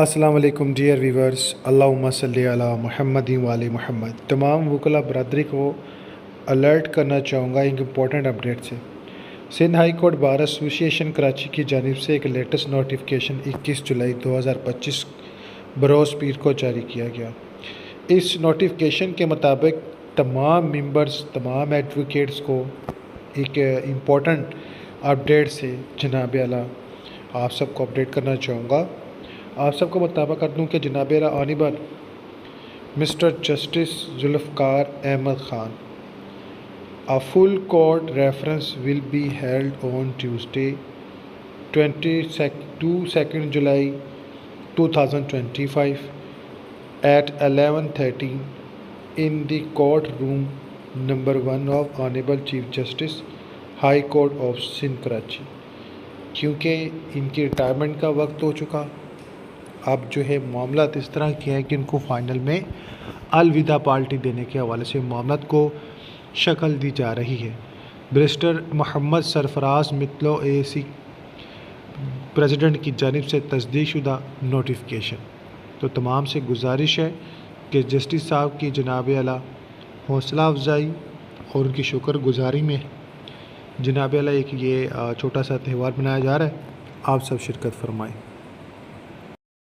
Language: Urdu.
السلام علیکم ڈیئر ویورز، اللہم صلی علی محمد وآل محمد۔ تمام وکلاء برادری کو الرٹ کرنا چاہوں گا ایک امپورٹنٹ اپڈیٹ سے۔ سندھ ہائی کورٹ بار ایسوسی ایشن کراچی کی جانب سے ایک لیٹسٹ نوٹیفیکیشن 21 جولائی 2025 بروز پیر کو جاری کیا گیا۔ اس نوٹیفیکیشن کے مطابق تمام ممبرز، تمام ایڈوکیٹس کو ایک امپورٹنٹ اپڈیٹ سے جناب اعلیٰ آپ سب کو اپڈیٹ کرنا چاہوں گا۔ آپ سب کو مطابق کر دوں کہ جناب اعلیٰ honourable mister justice Zulfiqar Ahmed Khan A full court reference will be held on Tuesday, 22 July 2025 at 11:30 in the courtroom number 1 of Honorable Chief Justice, High Court of Sindh Karachi۔ کیونکہ ان کی ریٹائرمنٹ کا وقت ہو چکا، اب جو ہے معاملات اس طرح کیا ہے کہ ان کو فائنل میں الوداع پارٹی دینے کے حوالے سے معاملات کو شکل دی جا رہی ہے۔ Barrister Muhammad Sarfaraz متلو AAC president کی جانب سے تصدیق شدہ نوٹیفیکیشن۔ تو تمام سے گزارش ہے کہ جسٹس صاحب کی جناب اعلیٰ حوصلہ افزائی اور ان کی شکر گزاری میں جناب اعلیٰ ایک یہ چھوٹا سا تہوار منایا جا رہا ہے، آپ سب شرکت فرمائیں۔